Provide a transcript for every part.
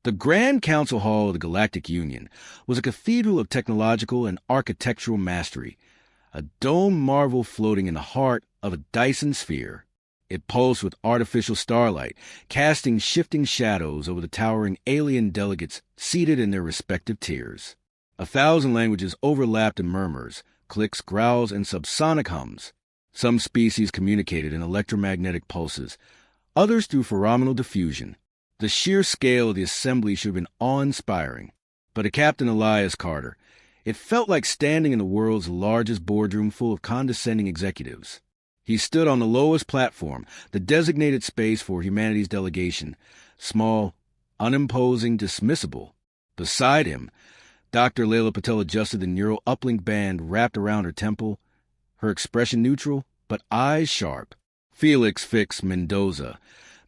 The Grand Council Hall of the Galactic Union was a cathedral of technological and architectural mastery, a dome marvel floating in the heart of a Dyson sphere. It pulsed with artificial starlight, casting shifting shadows over the towering alien delegates seated in their respective tiers. 1,000 languages overlapped in murmurs, clicks, growls, and subsonic hums. Some species communicated in electromagnetic pulses, others through phenomenal diffusion. The sheer scale of the assembly should have been awe-inspiring. But to Captain Elias Carter, it felt like standing in the world's largest boardroom full of condescending executives. He stood on the lowest platform, the designated space for humanity's delegation, small, unimposing, dismissible. Beside him, Dr. Leila Patel adjusted the neural uplink band wrapped around her temple, her expression neutral, but eyes sharp. Felix Fix Mendoza,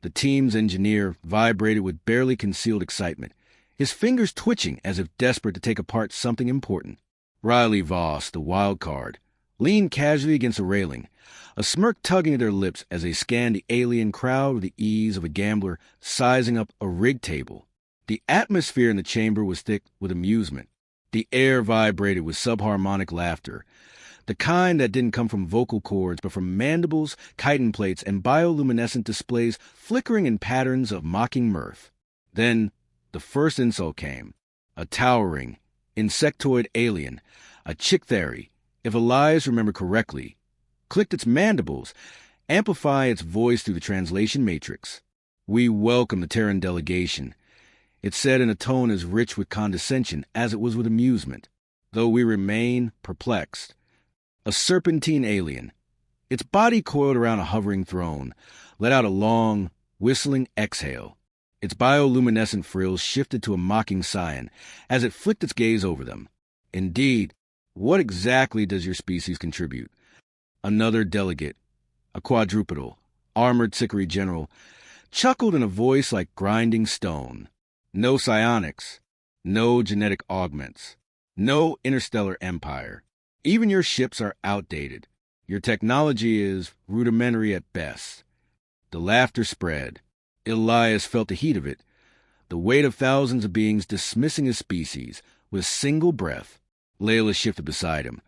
the team's engineer, vibrated with barely concealed excitement, his fingers twitching as if desperate to take apart something important. Riley Voss, the wild card, leaned casually against a railing, a smirk tugging at their lips as they scanned the alien crowd with the ease of a gambler sizing up a rig table. The atmosphere in the chamber was thick with amusement. The air vibrated with subharmonic laughter, the kind that didn't come from vocal cords but from mandibles, chitin plates, and bioluminescent displays flickering in patterns of mocking mirth. Then the first insult came. A towering, insectoid alien, a Chikthari, if Elias remembered correctly, clicked its mandibles, amplify its voice through the translation matrix. "We welcome the Terran delegation," it said in a tone as rich with condescension as it was with amusement, though we remain perplexed. A serpentine alien, its body coiled around a hovering throne, let out a long, whistling exhale. Its bioluminescent frills shifted to a mocking scion as it flicked its gaze over them. Indeed, what exactly does your species contribute? Another delegate, a quadrupedal, armored Sikari general, chuckled in a voice like grinding stone. No psionics, no genetic augments, no interstellar empire. Even your ships are outdated. Your technology is rudimentary at best. The laughter spread. Elias felt the heat of it, the weight of thousands of beings dismissing his species with a single breath. Layla shifted beside him,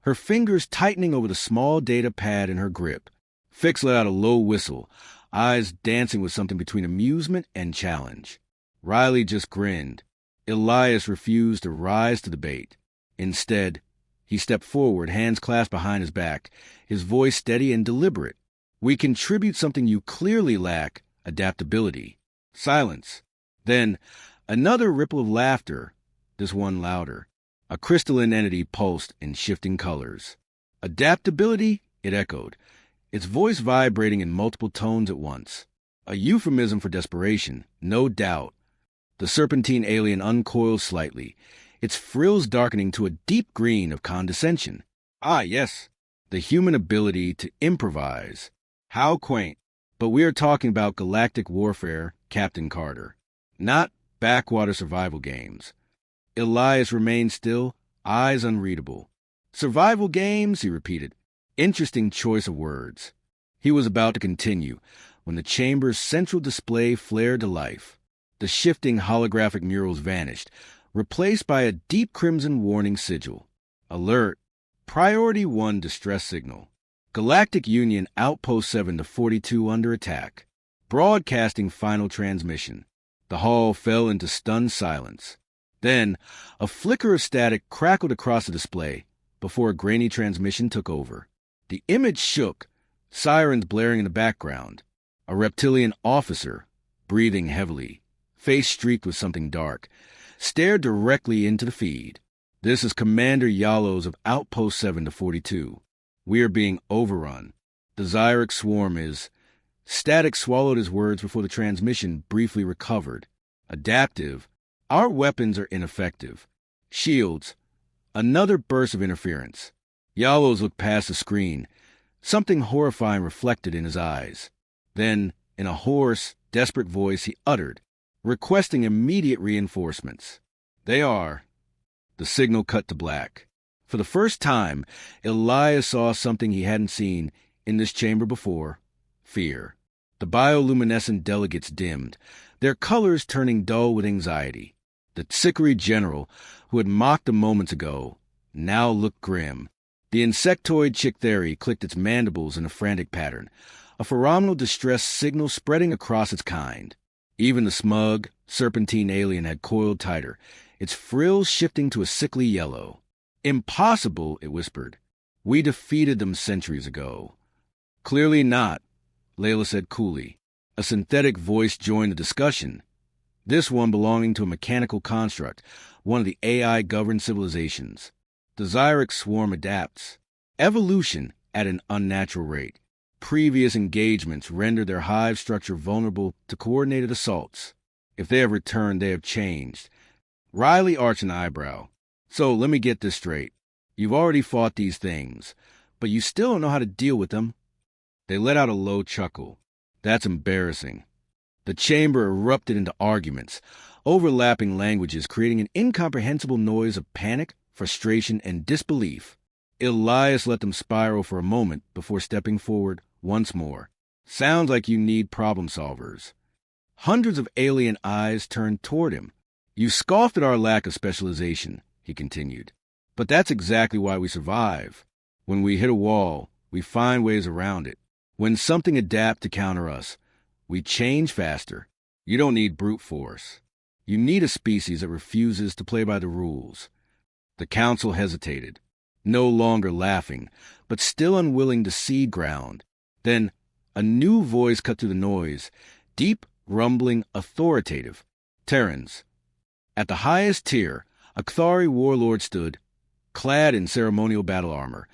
her fingers tightening over the small data pad in her grip. Fix let out a low whistle, eyes dancing with something between amusement and challenge. Riley just grinned. Elias refused to rise to the bait. Instead, he stepped forward, hands clasped behind his back, his voice steady and deliberate. "We contribute something you clearly lack, adaptability." Silence. Then, another ripple of laughter, this one louder. A crystalline entity pulsed in shifting colors. "Adaptability?" it echoed, its voice vibrating in multiple tones at once. A euphemism for desperation, no doubt. The serpentine alien uncoiled slightly, its frills darkening to a deep green of condescension. "Ah, yes, the human ability to improvise. How quaint. But we are talking about galactic warfare, Captain Carter, not backwater survival games." Elias remained still, eyes unreadable. "Survival games," he repeated. Interesting choice of words. He was about to continue when the chamber's central display flared to life. The shifting holographic murals vanished, replaced by a deep crimson warning sigil. Alert. Priority 1 distress signal. Galactic Union Outpost 7 to 42 under attack. Broadcasting final transmission. The hall fell into stunned silence. Then, a flicker of static crackled across the display before a grainy transmission took over. The image shook, sirens blaring in the background. A reptilian officer, breathing heavily, face streaked with something dark, stared directly into the feed. "This is Commander Yalos of Outpost 7 to 42. We are being overrun. The Xyric swarm is..." Static swallowed his words before the transmission briefly recovered. "Adaptive. Our weapons are ineffective. Shields." Another burst of interference. Yalos looked past the screen, something horrifying reflected in his eyes. Then, in a hoarse, desperate voice, he uttered, requesting immediate reinforcements. "They are." The signal cut to black. For the first time, Elias saw something he hadn't seen in this chamber before: fear. The bioluminescent delegates dimmed, their colors turning dull with anxiety. The SCIFI general, who had mocked them moments ago, now looked grim. The insectoid Chictheri clicked its mandibles in a frantic pattern, a phenomenal distress signal spreading across its kind. Even the smug, serpentine alien had coiled tighter, its frills shifting to a sickly yellow. "Impossible," it whispered. "We defeated them centuries ago." "Clearly not," Layla said coolly. A synthetic voice joined the discussion, this one belonging to a mechanical construct, one of the AI-governed civilizations. The Xyrix swarm adapts. Evolution at an unnatural rate. Previous engagements render their hive structure vulnerable to coordinated assaults. If they have returned, they have changed. Riley arched an eyebrow. "So let me get this straight. You've already fought these things, but you still don't know how to deal with them?" They let out a low chuckle. "That's embarrassing." The chamber erupted into arguments, overlapping languages creating an incomprehensible noise of panic, frustration, and disbelief. Elias let them spiral for a moment before stepping forward once more. "Sounds like you need problem solvers." Hundreds of alien eyes turned toward him. "You scoffed at our lack of specialization," he continued. "But that's exactly why we survive. When we hit a wall, we find ways around it. When something adapts to counter us, we change faster. You don't need brute force. You need a species that refuses to play by the rules." The council hesitated, no longer laughing, but still unwilling to cede ground. Then a new voice cut through the noise, deep, rumbling, authoritative. "Terrans." At the highest tier, a Kthari warlord stood, clad in ceremonial battle armor,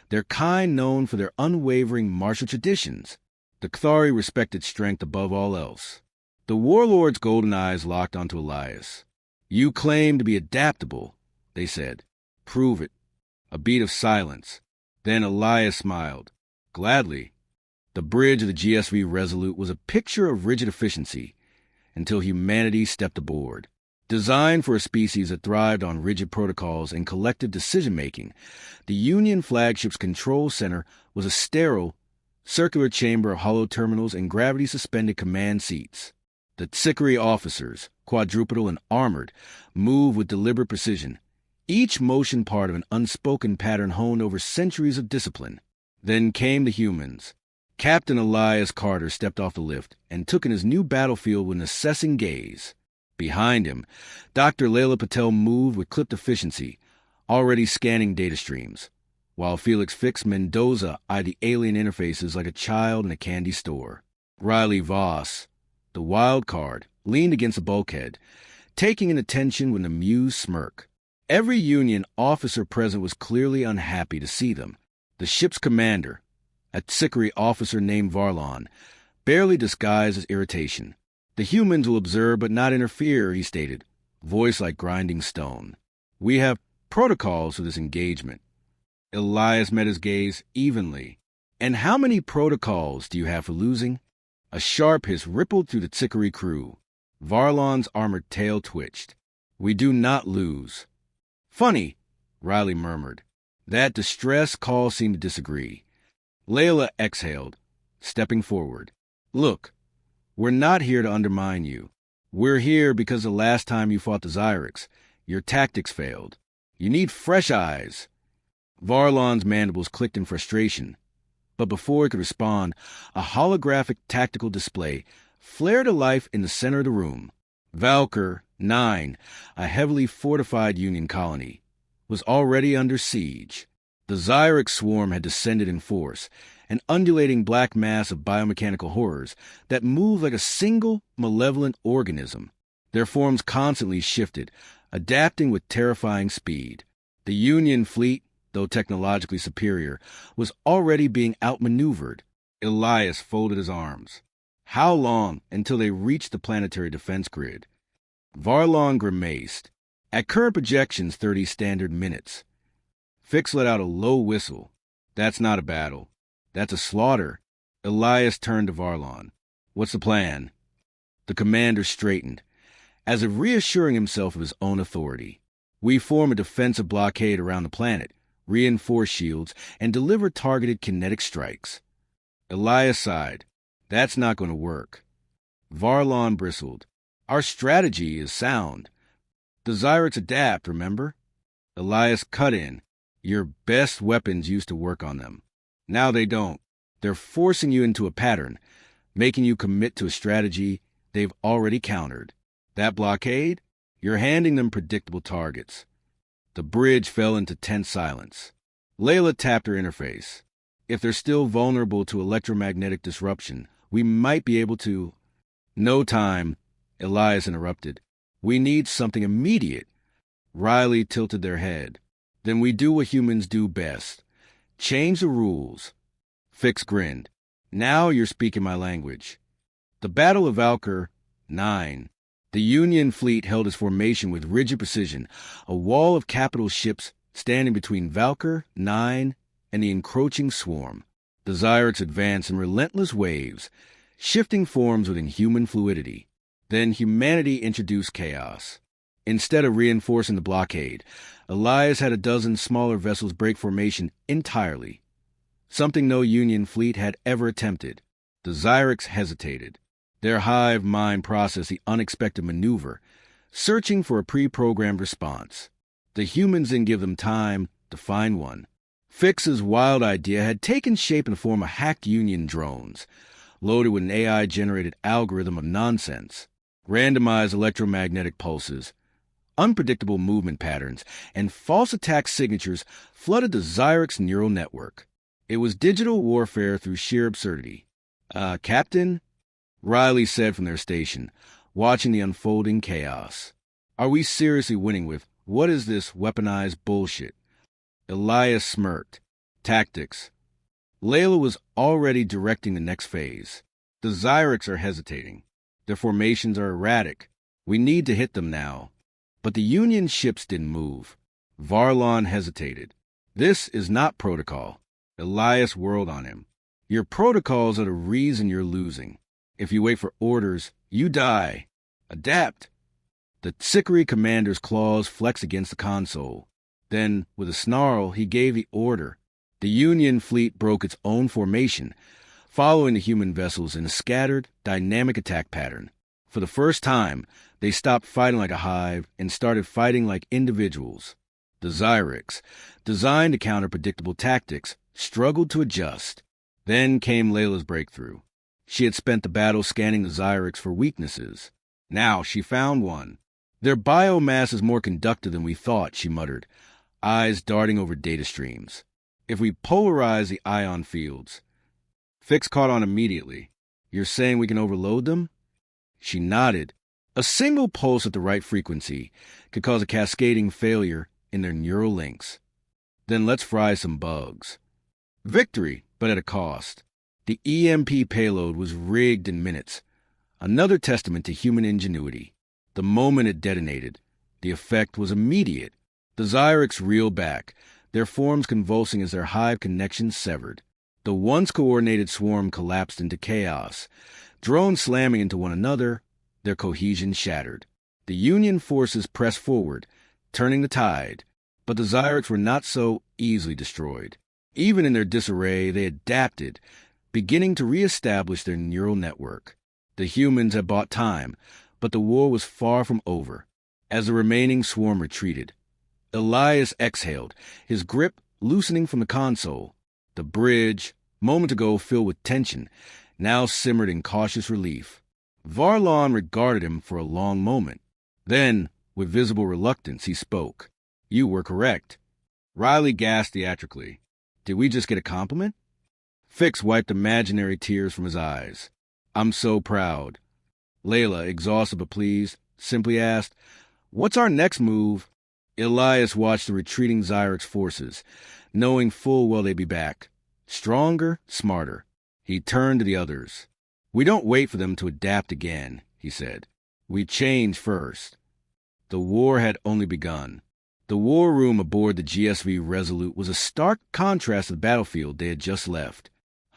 their kind known for their unwavering martial traditions. The Kthari respected strength above all else. The warlord's golden eyes locked onto Elias. "You claim to be adaptable," they said. "Prove it." A beat of silence. Then Elias smiled. "Gladly." The bridge of the GSV Resolute was a picture of rigid efficiency, until humanity stepped aboard. Designed for a species that thrived on rigid protocols and collective decision-making, the Union flagship's control center was a sterile, circular chamber of hollow terminals and gravity-suspended command seats. The SCIFI officers, quadrupedal and armored, moved with deliberate precision, each motion part of an unspoken pattern honed over centuries of discipline. Then came the humans. Captain Elias Carter stepped off the lift and took in his new battlefield with an assessing gaze. Behind him, Dr. Layla Patel moved with clipped efficiency, already scanning data streams, while Felix Fix Mendoza eyed the alien interfaces like a child in a candy store. Riley Voss, the wild card, leaned against the bulkhead, taking in attention with an amused smirk. Every Union officer present was clearly unhappy to see them. The ship's commander, a SCIFI officer named Varlon, barely disguised his irritation. "The humans will observe but not interfere," he stated, voice like grinding stone. "We have protocols for this engagement." Elias met his gaze evenly. "And how many protocols do you have for losing?" A sharp hiss rippled through the SCIFI crew. Varlon's armored tail twitched. "We do not lose." "Funny," Riley murmured. That distressed call seemed to disagree. Layla exhaled, stepping forward. "Look, we're not here to undermine you. We're here because the last time you fought the Xyrix, your tactics failed. You need fresh eyes." Varlon's mandibles clicked in frustration, but before he could respond, a holographic tactical display flared to life in the center of the room. Valkyr 9, a heavily fortified Union colony, was already under siege. The Xyrix swarm had descended in force, an undulating black mass of biomechanical horrors that moved like a single, malevolent organism. Their forms constantly shifted, adapting with terrifying speed. The Union fleet, though technologically superior, was already being outmaneuvered. Elias folded his arms. How long until they reached the planetary defense grid? Varlon grimaced. "At current projections, 30 standard minutes." Fix let out a low whistle. "That's not a battle. That's a slaughter." Elias turned to Varlon. "What's the plan?" The commander straightened, as if reassuring himself of his own authority. "We form a defensive blockade around the planet, reinforce shields, and deliver targeted kinetic strikes." Elias sighed. "That's not going to work." Varlon bristled. Our strategy is sound. The Zyrex adapt, remember? Elias cut in. Your best weapons used to work on them. Now they don't. They're forcing you into a pattern, making you commit to a strategy they've already countered. That blockade? You're handing them predictable targets. The bridge fell into tense silence. Layla tapped her interface. If they're still vulnerable to electromagnetic disruption, we might be able to... No time, Elias interrupted. We need something immediate. Riley tilted their head. Then we do what humans do best. Change the rules. Fix grinned. Now you're speaking my language. The Battle of Valkyr, 9. The Union fleet held its formation with rigid precision, a wall of capital ships standing between Valkyr, 9, and the encroaching swarm. The Zyrex advanced in relentless waves, shifting forms with inhuman fluidity. Then humanity introduced chaos. Instead of reinforcing the blockade, Elias had a dozen smaller vessels break formation entirely, something no Union fleet had ever attempted. The Zyrex hesitated. Their hive mind processed the unexpected maneuver, searching for a pre-programmed response. The humans didn't give them time to find one. Fix's wild idea had taken shape in the form of hacked Union drones, loaded with an AI-generated algorithm of nonsense. Randomized electromagnetic pulses, unpredictable movement patterns, and false attack signatures flooded the Zyrex neural network. It was digital warfare through sheer absurdity. Captain? Riley said from their station, watching the unfolding chaos. Are we seriously winning with, what is this weaponized bullshit? Elias smirked. Tactics. Layla was already directing the next phase. The Zyrex are hesitating. Their formations are erratic. We need to hit them now. But the Union ships didn't move. Varlon hesitated. This is not protocol. Elias whirled on him. Your protocols are the reason you're losing. If you wait for orders, you die. Adapt. The Sikari commander's claws flexed against the console. Then, with a snarl, he gave the order. The Union fleet broke its own formation, following the human vessels in a scattered, dynamic attack pattern. For the first time, they stopped fighting like a hive and started fighting like individuals. The Zyrex, designed to counter predictable tactics, struggled to adjust. Then came Layla's breakthrough. She had spent the battle scanning the Zyrex for weaknesses. Now she found one. Their biomass is more conductive than we thought, she muttered, eyes darting over data streams. If we polarize the ion fields... Fix caught on immediately. You're saying we can overload them? She nodded. A single pulse at the right frequency could cause a cascading failure in their neural links. Then let's fry some bugs. Victory, but at a cost. The EMP payload was rigged in minutes. Another testament to human ingenuity. The moment it detonated, the effect was immediate. The Zyrex reeled back, their forms convulsing as their hive connections severed. The once coordinated swarm collapsed into chaos. Drones slamming into one another, their cohesion shattered. The Union forces pressed forward, turning the tide. But the Zyrex were not so easily destroyed. Even in their disarray, they adapted, beginning to reestablish their neural network. The humans had bought time, but the war was far from over. As the remaining swarm retreated, Elias exhaled, his grip loosening from the console. The bridge, moments ago filled with tension, now simmered in cautious relief. Varlon regarded him for a long moment. Then, with visible reluctance, he spoke. You were correct. Riley gasped theatrically. Did we just get a compliment? Fix wiped imaginary tears from his eyes. I'm so proud. Layla, exhausted but pleased, simply asked, What's our next move? Elias watched the retreating Zyrex forces, knowing full well they'd be back. Stronger, smarter. He turned to the others. We don't wait for them to adapt again, he said. We change first. The war had only begun. The war room aboard the GSV Resolute was a stark contrast to the battlefield they had just left.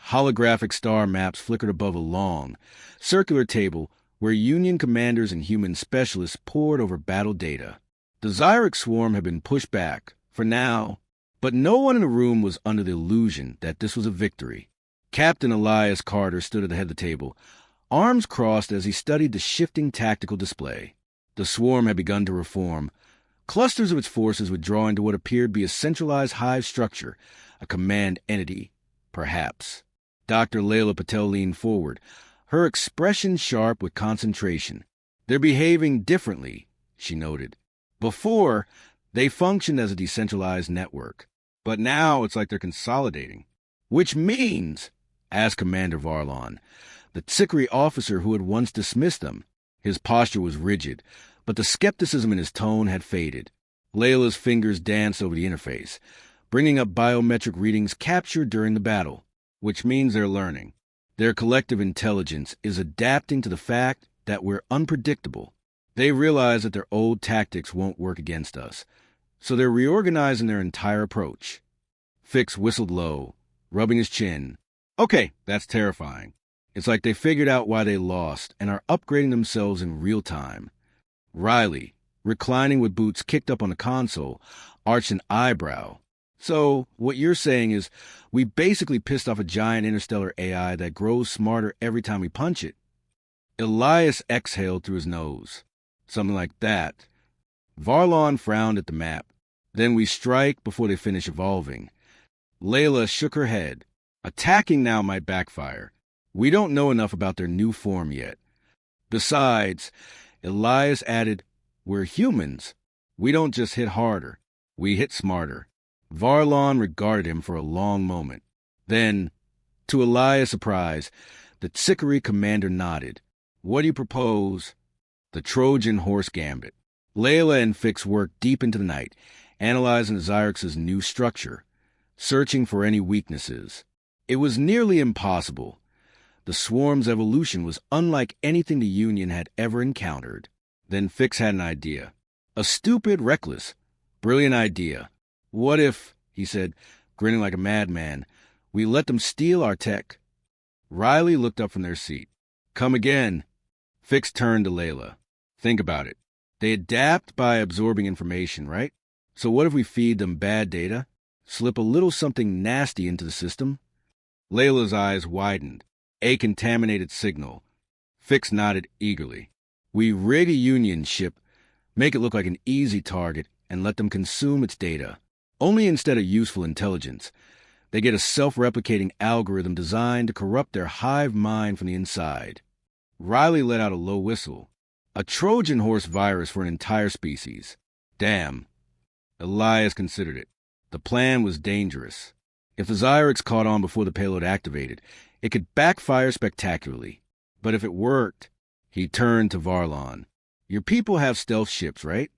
Holographic star maps flickered above a long, circular table where Union commanders and human specialists pored over battle data. The Zyrex swarm had been pushed back, for now, but no one in the room was under the illusion that this was a victory. Captain Elias Carter stood at the head of the table, arms crossed as he studied the shifting tactical display. The swarm had begun to reform. Clusters of its forces withdrawing to what appeared to be a centralized hive structure, a command entity, perhaps. Dr. Layla Patel leaned forward, her expression sharp with concentration. They're behaving differently, she noted. Before, they functioned as a decentralized network. But now it's like they're consolidating. Which means, asked Commander Varlon, the SCIFI officer who had once dismissed them. His posture was rigid, but the skepticism in his tone had faded. Layla's fingers danced over the interface, bringing up biometric readings captured during the battle, which means they're learning. Their collective intelligence is adapting to the fact that we're unpredictable. They realize that their old tactics won't work against us, so they're reorganizing their entire approach. Fix whistled low, rubbing his chin. Okay, that's terrifying. It's like they figured out why they lost and are upgrading themselves in real time. Riley, reclining with boots kicked up on the console, arched an eyebrow. So, what you're saying is, we basically pissed off a giant interstellar AI that grows smarter every time we punch it. Elias exhaled through his nose. Something like that. Varlon frowned at the map. Then we strike before they finish evolving. Layla shook her head. Attacking now might backfire. We don't know enough about their new form yet. Besides, Elias added, we're humans. We don't just hit harder. We hit smarter. Varlon regarded him for a long moment. Then, to Elias' surprise, the SCIFI commander nodded. What do you propose? The Trojan horse gambit. Layla and Fix worked deep into the night, analyzing Xyrix's new structure, searching for any weaknesses. It was nearly impossible. The swarm's evolution was unlike anything the Union had ever encountered. Then Fix had an idea. A stupid, reckless, brilliant idea. What if, he said, grinning like a madman, we let them steal our tech? Riley looked up from their seat. Come again. Fix turned to Layla. Think about it. They adapt by absorbing information, right? So what if we feed them bad data? Slip a little something nasty into the system? Layla's eyes widened. A contaminated signal. Fix nodded eagerly. We rig a Union ship, make it look like an easy target, and let them consume its data. Only instead of useful intelligence, they get a self-replicating algorithm designed to corrupt their hive mind from the inside. Riley let out a low whistle. A Trojan horse virus for an entire species. Damn. Elias considered it. The plan was dangerous. If the Xyrix caught on before the payload activated, it could backfire spectacularly. But if it worked, he turned to Varlon. Your people have stealth ships, right?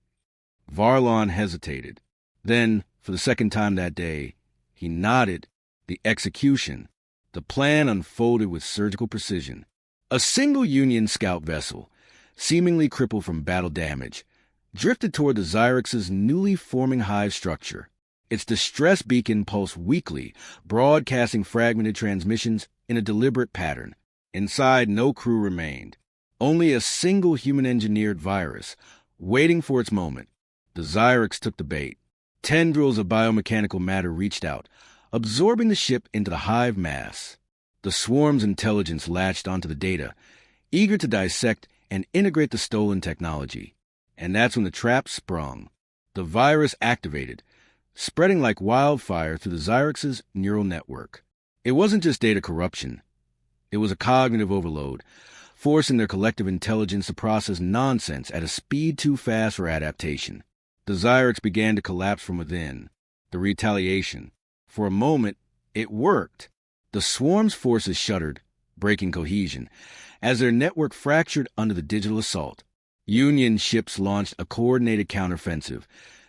Varlon hesitated. Then, for the second time that day, he nodded. The execution. The plan unfolded with surgical precision. A single Union scout vessel, seemingly crippled from battle damage, drifted toward the Xyrix's newly forming hive structure. Its distress beacon pulsed weakly, broadcasting fragmented transmissions in a deliberate pattern. Inside, no crew remained. Only a single human-engineered virus, waiting for its moment. The Xyrix took the bait. Tendrils of biomechanical matter reached out, absorbing the ship into the hive mass. The swarm's intelligence latched onto the data, eager to dissect and integrate the stolen technology. And that's when the trap sprung. The virus activated, spreading like wildfire through the Xyrix's neural network. It wasn't just data corruption. It was a cognitive overload, forcing their collective intelligence to process nonsense at a speed too fast for adaptation. The Xyrix began to collapse from within. The retaliation. For a moment, it worked. The swarm's forces shuddered, breaking cohesion, as their network fractured under the digital assault. Union ships launched a coordinated counteroffensive,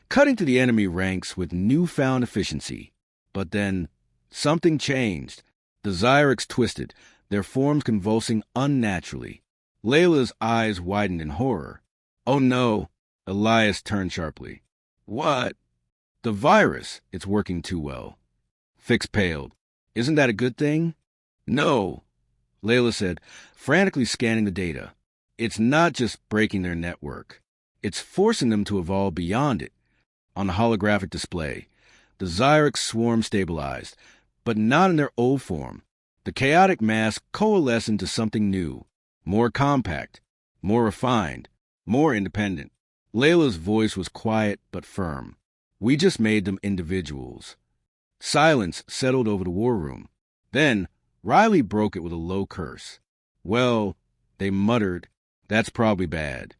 cutting to the enemy ranks with newfound efficiency. But then, something changed. The Xyrix twisted, their forms convulsing unnaturally. Layla's eyes widened in horror. Oh no! Elias turned sharply. What? The virus. It's working too well. Fix paled. Isn't that a good thing? No, Layla said, frantically scanning the data. It's not just breaking their network. It's forcing them to evolve beyond it. On the holographic display, the Xyrix swarm stabilized, but not in their old form. The chaotic mass coalesced into something new, more compact, more refined, more independent. Layla's voice was quiet but firm. We just made them individuals. Silence settled over the war room. Then, Riley broke it with a low curse. Well, they muttered, that's probably bad.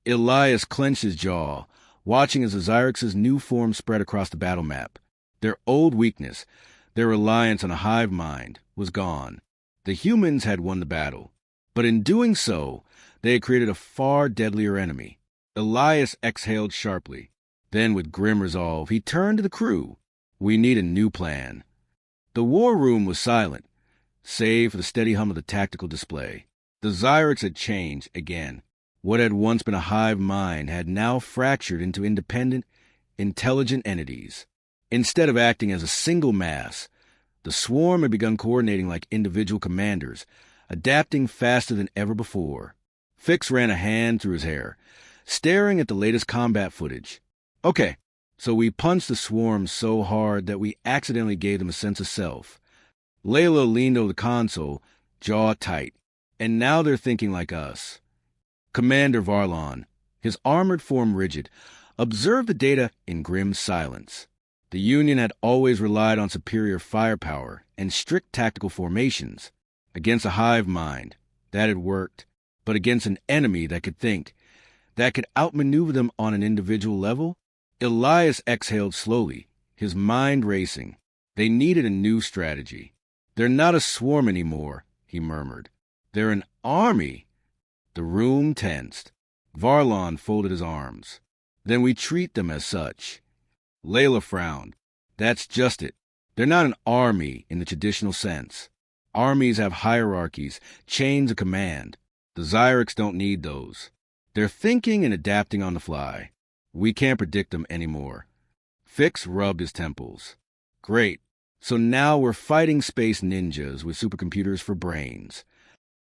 Elias clenched his jaw, watching as the Zyrex' new form spread across the battle map. Their old weakness, their reliance on a hive mind, was gone. The humans had won the battle, but in doing so, they had created a far deadlier enemy. Elias exhaled sharply. Then, with grim resolve, he turned to the crew. We need a new plan. The war room was silent, save for the steady hum of the tactical display. The Zyrex had changed again. What had once been a hive mind had now fractured into independent, intelligent entities. Instead of acting as a single mass, the swarm had begun coordinating like individual commanders, adapting faster than ever before. Fix ran a hand through his hair, staring at the latest combat footage. Okay, so we punched the swarm so hard that we accidentally gave them a sense of self. Layla leaned over the console, jaw tight, and now they're thinking like us. Commander Varlon, his armored form rigid, observed the data in grim silence. The Union had always relied on superior firepower and strict tactical formations. Against a hive mind, that had worked, but against an enemy that could think, that could outmaneuver them on an individual level? Elias exhaled slowly, his mind racing. They needed a new strategy. They're not a swarm anymore, he murmured. They're an army. The room tensed. Varlon folded his arms. Then we treat them as such. Layla frowned. That's just it. They're not an army in the traditional sense. Armies have hierarchies, chains of command. The Zyrex don't need those. They're thinking and adapting on the fly. We can't predict them anymore. Fix rubbed his temples. Great. So now we're fighting space ninjas with supercomputers for brains.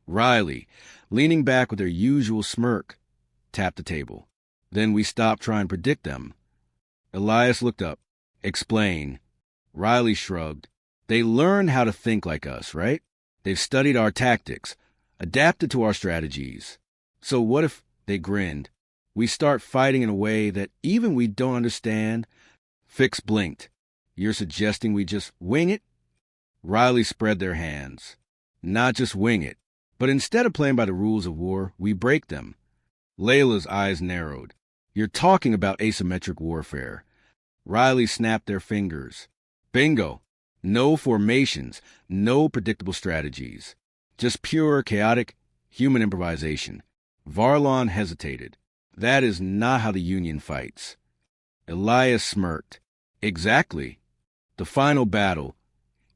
Riley, leaning back with her usual smirk, tapped the table. Then we stopped trying to predict them. Elias looked up. Explain. Riley shrugged. They learned how to think like us, right? They've studied our tactics, adapted to our strategies. So what if, they grinned, we start fighting in a way that even we don't understand? Fix blinked. You're suggesting we just wing it? Riley spread their hands. Not just wing it, but instead of playing by the rules of war, we break them. Layla's eyes narrowed. You're talking about asymmetric warfare. Riley snapped their fingers. Bingo. No formations, no predictable strategies. Just pure, chaotic, human improvisation. Varlon hesitated. That is not how the Union fights. Elias smirked. Exactly. The final battle.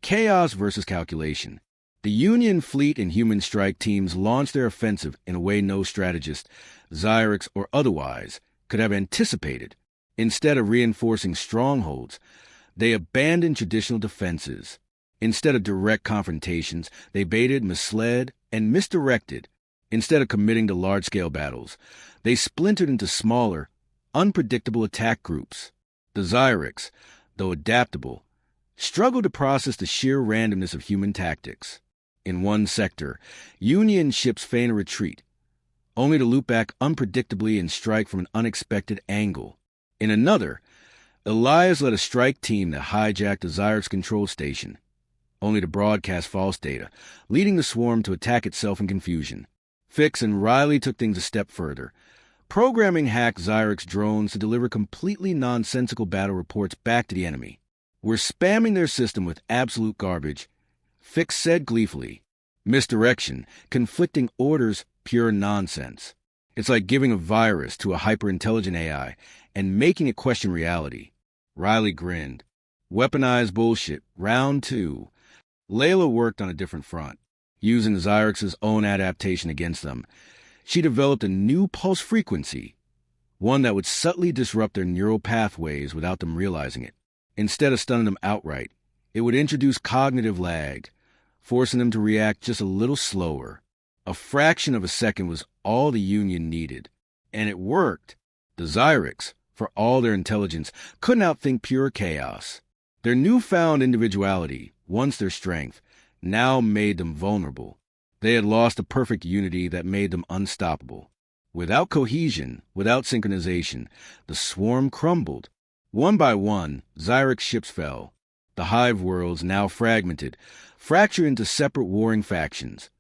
Chaos versus calculation. The Union fleet and human strike teams launched their offensive in a way no strategist, Zyrex or otherwise, could have anticipated. Instead of reinforcing strongholds, they abandoned traditional defenses. Instead of direct confrontations, they baited, misled, and misdirected. Instead of committing to large-scale battles, they splintered into smaller, unpredictable attack groups. The Zyrex, though adaptable, struggled to process the sheer randomness of human tactics. In one sector, Union ships feign a retreat, only to loop back unpredictably and strike from an unexpected angle. In another, Elias led a strike team that hijacked the Zyrex control station, only to broadcast false data, leading the swarm to attack itself in confusion. Fix and Riley took things a step further, programming hacked Zyrex drones to deliver completely nonsensical battle reports back to the enemy. We're spamming their system with absolute garbage. Fix said gleefully. Misdirection, conflicting orders, pure nonsense. It's like giving a virus to a hyper-intelligent AI and making it question reality. Riley grinned. Weaponized bullshit, round 2. Layla worked on a different front, using the Zyrex's own adaptation against them. She developed a new pulse frequency, one that would subtly disrupt their neural pathways without them realizing it. Instead of stunning them outright, it would introduce cognitive lag, forcing them to react just a little slower. A fraction of a second was all the Union needed. And it worked. The Zyrex, for all their intelligence, couldn't outthink pure chaos. Their newfound individuality, once their strength, now made them vulnerable. They had lost a perfect unity that made them unstoppable. Without cohesion, without synchronization, the swarm crumbled. One by one, Xyric ships fell. The hive worlds, now fragmented, fractured into separate warring factions,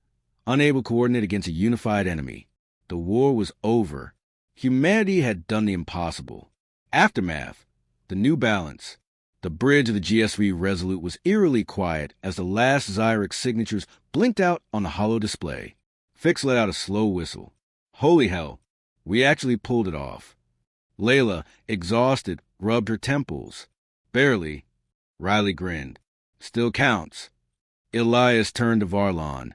unable to coordinate against a unified enemy. The war was over. Humanity had done the impossible. Aftermath, the new balance. The bridge of the GSV Resolute was eerily quiet as the last Xyric signatures blinked out on the hollow display. Fix let out a slow whistle. Holy hell, we actually pulled it off. Layla, exhausted, rubbed her temples. Barely. Riley grinned. Still counts. Elias turned to Varlon,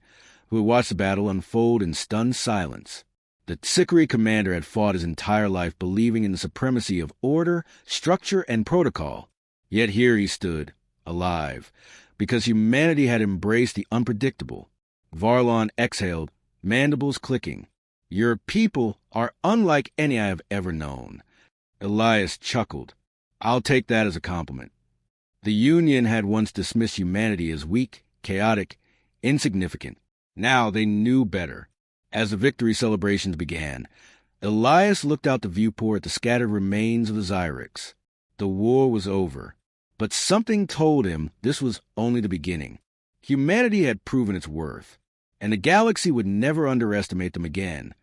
who had watched the battle unfold in stunned silence. The Sikari commander had fought his entire life believing in the supremacy of order, structure, and protocol. Yet here he stood, alive, because humanity had embraced the unpredictable. Varlon exhaled, mandibles clicking. Your people are unlike any I have ever known. Elias chuckled. I'll take that as a compliment. The Union had once dismissed humanity as weak, chaotic, insignificant. Now they knew better. As the victory celebrations began, Elias looked out the viewport at the scattered remains of the Xyrics. The war was over, but something told him this was only the beginning. Humanity had proven its worth, and the galaxy would never underestimate them again.